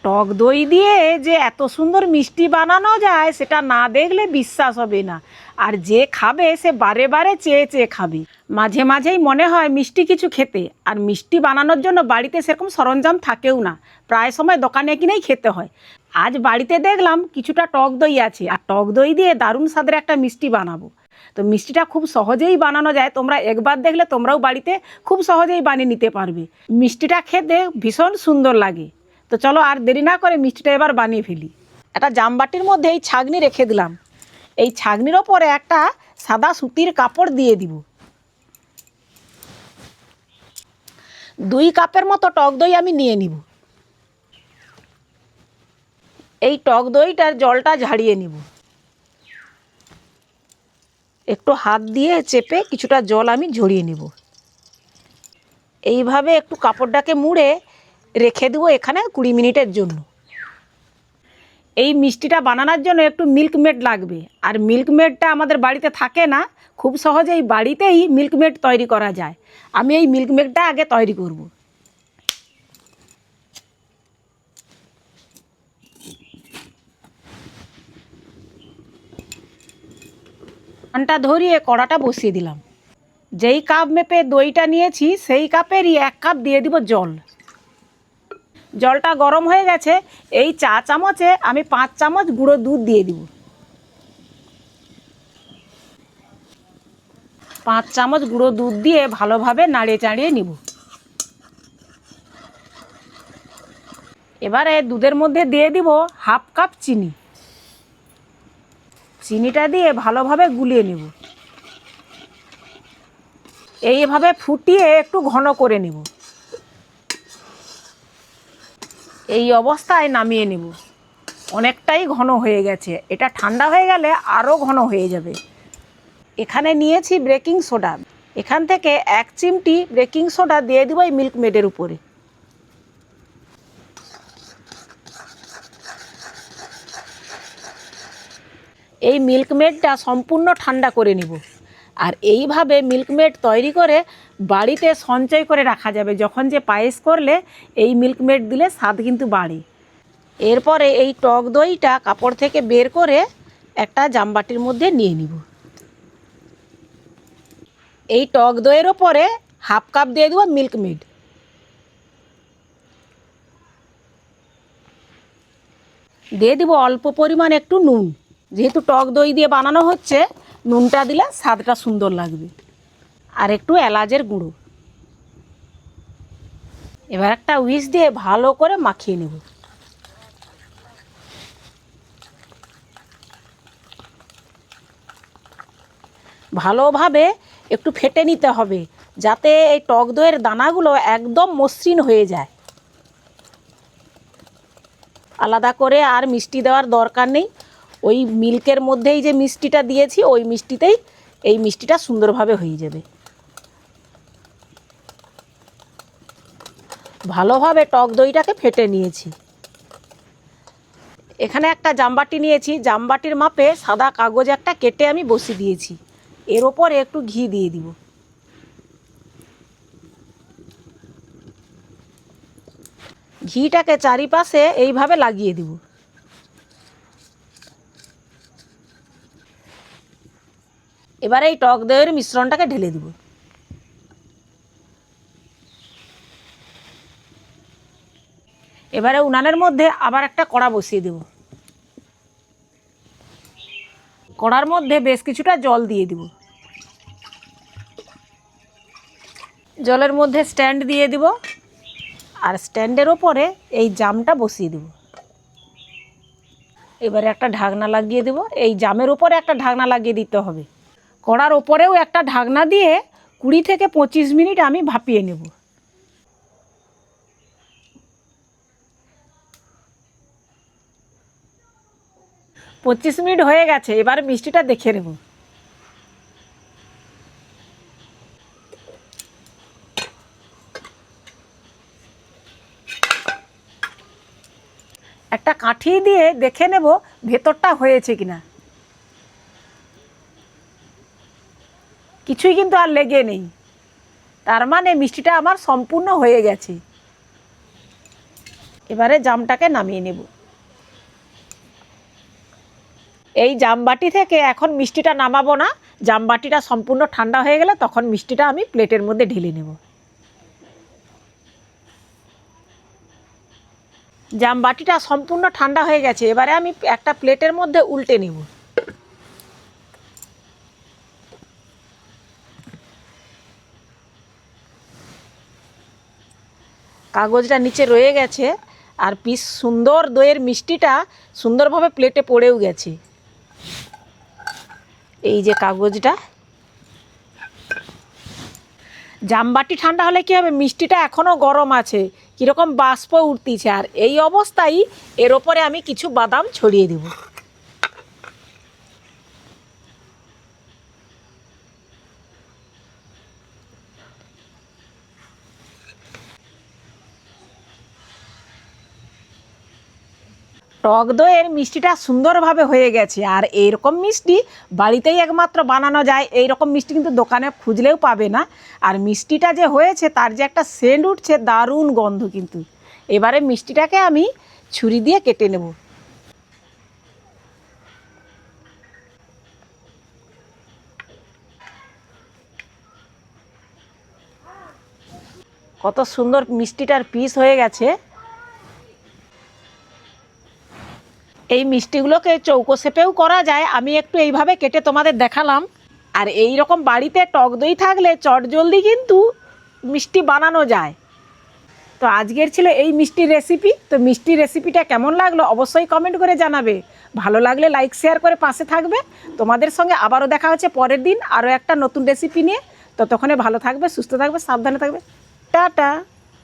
টক দই দিয়ে যে এত সুন্দর মিষ্টি বানানো যায় সেটা না দেখলে বিশ্বাস হবে না। আর যে খাবে সে বারে বারে চেয়ে চেয়ে খাবে। মাঝে মাঝেই মনে হয় মিষ্টি কিছু খেতে, আর মিষ্টি বানানোর জন্য বাড়িতে সেরকম সরঞ্জাম থাকেও না, প্রায় সময় দোকানে কিনেই খেতে হয়। আজ বাড়িতে দেখলাম কিছুটা টক দই আছে, আর টক দই দিয়ে দারুণ স্বাদের একটা মিষ্টি বানাবো। তো মিষ্টিটা খুব সহজেই বানানো যায়, তোমরা একবার দেখলে তোমরাও বাড়িতে খুব সহজেই বানিয়ে নিতে পারবে। মিষ্টিটা খেতে ভীষণ সুন্দর লাগে। তো চলো আর দেরি না করে মিষ্টিটা এবার বানিয়ে ফেলি। একটা জামবাটির মধ্যে এই ছাঁকনি রেখে দিলাম। এই ছাঁকনির ওপরে একটা সাদা সুতির কাপড় দিয়ে দিব। 2 কাপের মতো টক দই আমি নিয়ে নিব। এই টক দইটার জলটা ঝাড়িয়ে নিব। একটু হাত দিয়ে চেপে কিছুটা জল আমি ঝরিয়ে নিব। এইভাবে একটু কাপড়টাকে মুড়ে রেখে দেবো এখানে 20 মিনিটের জন্য। এই মিষ্টিটা বানানোর জন্য একটু মিল্ক মেড লাগবে, আর মিল্ক মেডটা আমাদের বাড়িতে থাকে না। খুব সহজেই বাড়িতেই মিল্ক মেড তৈরি করা যায়। আমি এই মিল্ক মেডটা আগে তৈরি করব। পানটা ধরিয়ে কড়াটা বসিয়ে দিলাম। যেই কাপ মেপে দইটা নিয়েছি সেই কাপেরই 1 কাপ দিয়ে দিব জল। জলটা গরম হয়ে গেছে। এই চা চামচে আমি 5 চামচ গুঁড়ো দুধ দিয়ে দিব। 5 চামচ গুঁড়ো দুধ দিয়ে ভালোভাবে নাড়িয়ে চাড়িয়ে নিব। এবারে দুধের মধ্যে দিয়ে দিব 1/2 কাপ চিনি। চিনিটা দিয়ে ভালোভাবে গুলিয়ে নেব। এইভাবে ফুটিয়ে একটু ঘন করে নেব। এই অবস্থায় নামিয়ে নেব। অনেকটাই ঘন হয়ে গেছে, এটা ঠান্ডা হয়ে গেলে আরও ঘন হয়ে যাবে। এখানে নিয়েছি বেকিং সোডা। এখান থেকে 1 চিমটি বেকিং সোডা দিয়ে দিব এই মিল্ক মেডের উপরে। এই মিল্ক মেডটা সম্পূর্ণ ঠান্ডা করে নিব। আর এইভাবে মিল্ক মেড তৈরি করে বাড়িতে সঞ্চয় করে রাখা যাবে। যখন যে পায়েস করলে এই মিল্ক মেড দিলে স্বাদ কিন্তু বাড়ে। এরপরে এই টক দইটা কাপড় থেকে বের করে একটা জামবাটির মধ্যে নিয়ে নিব। এই টক দইয়ের ওপরে 1/2 কাপ দিয়ে দেবো মিল্ক মেড। দিয়ে দিব অল্প পরিমাণ একটু নুন। যেহেতু টক দই দিয়ে বানানো হচ্ছে, নুনটা দিলে স্বাদটা সুন্দর লাগবে। আর একটু এলাচের গুঁড়ো। এবার একটা হুইস্ক দিয়ে ভালো করে মাখিয়ে নেব। ভালোভাবে একটু ফেটে নিতে হবে, যাতে এই টক দইয়ের দানাগুলো একদম মসৃণ হয়ে যায়। আলাদা করে আর মিষ্টি দেওয়ার দরকার নেই। ওই মিল্কের মধ্যেই যে মিষ্টিটা দিয়েছি ওই মিষ্টিতেই এই মিষ্টিটা সুন্দরভাবে হয়ে যাবে। ভালোভাবে টক দইটাকে ফেটে নিয়েছি। এখানে একটা জামবাটি নিয়েছি। জামবাটির মাপে সাদা কাগজ একটা কেটে আমি বসিয়ে দিয়েছি। এর ওপরে একটু ঘি দিয়ে দিব। ঘিটাকে চারিপাশে এইভাবে লাগিয়ে দিব। এবারে এই টক দইয়ের মিশ্রণটাকে ঢেলে দিব। এবারে উনানের মধ্যে আবার একটা কড়া বসিয়ে দেব। কড়ার মধ্যে বেশ কিছুটা জল দিয়ে দিব। জলের মধ্যে স্ট্যান্ড দিয়ে দিব, আর স্ট্যান্ডের ওপরে এই জামটা বসিয়ে দেব। এবারে একটা ঢাকনা লাগিয়ে দেব। এই জামের উপরে একটা ঢাকনা লাগিয়ে দিতে হবে। কড়ার ওপরেও একটা ঢাকনা দিয়ে 20 থেকে 25 মিনিট আমি ভাপিয়ে নেব। 25 মিনিট হয়ে গেছে। এবার মিষ্টিটা দেখে নেব। একটা কাঠি দিয়ে দেখে নেব ভেতরটা হয়েছে কিনা। কিছুই কিন্তু আর লেগে নেই, তার মানে মিষ্টিটা আমার সম্পূর্ণ হয়ে গেছে। এবারে জামটাকে নামিয়ে নেব। এই জামবাটি থেকে এখন মিষ্টিটা নামাবো না, জামবাটিটা সম্পূর্ণ ঠান্ডা হয়ে গেলে তখন মিষ্টিটা আমি প্লেটের মধ্যে ঢেলে নেব। জামবাটিটা সম্পূর্ণ ঠান্ডা হয়ে গেছে, এবারে আমি একটা প্লেটের মধ্যে উল্টে নেব। কাগজটা নিচে রয়ে গেছে আর পিস সুন্দর দইয়ের মিষ্টিটা সুন্দরভাবে প্লেটে পড়েও গেছে। এই যে কাগজটা, জামবাটি ঠান্ডা হলে কী হবে, মিষ্টিটা এখনও গরম আছে, কীরকম বাষ্প উঠতিছে, আর এই অবস্থায় এর ওপরে আমি কিছু বাদাম ছড়িয়ে দেব। টক দইয়ের মিষ্টিটা সুন্দরভাবে হয়ে গেছে, আর এইরকম মিষ্টি বাড়িতেই একমাত্র বানানো যায়। এইরকম মিষ্টি কিন্তু দোকানে খুঁজলেও পাবে না। আর মিষ্টিটা যে হয়েছে তার যে একটা সেন্ট উঠছে, দারুণ গন্ধ কিন্তু। এবারে মিষ্টিটাকে আমি ছুরি দিয়ে কেটে নেব। কত সুন্দর মিষ্টিটার পিস হয়ে গেছে। এই মিষ্টিগুলোকে চৌকো শেপেও করা যায়, আমি একটু এইভাবে কেটে তোমাদের দেখালাম। আর এই রকম বাড়িতে টক দই থাকলে চটজলদি কিন্তু মিষ্টি বানানো যায়। তো আজকের ছিল এই মিষ্টির রেসিপি। তো মিষ্টির রেসিপিটা কেমন লাগলো অবশ্যই কমেন্ট করে জানাবে। ভালো লাগলে লাইক শেয়ার করে পাশে থাকবে। তোমাদের সঙ্গে আবারও দেখা হচ্ছে পরের দিন আরও একটা নতুন রেসিপি নিয়ে। ততক্ষণে ভালো থাকবে, সুস্থ থাকবে, সাবধানে থাকবে। টাটা।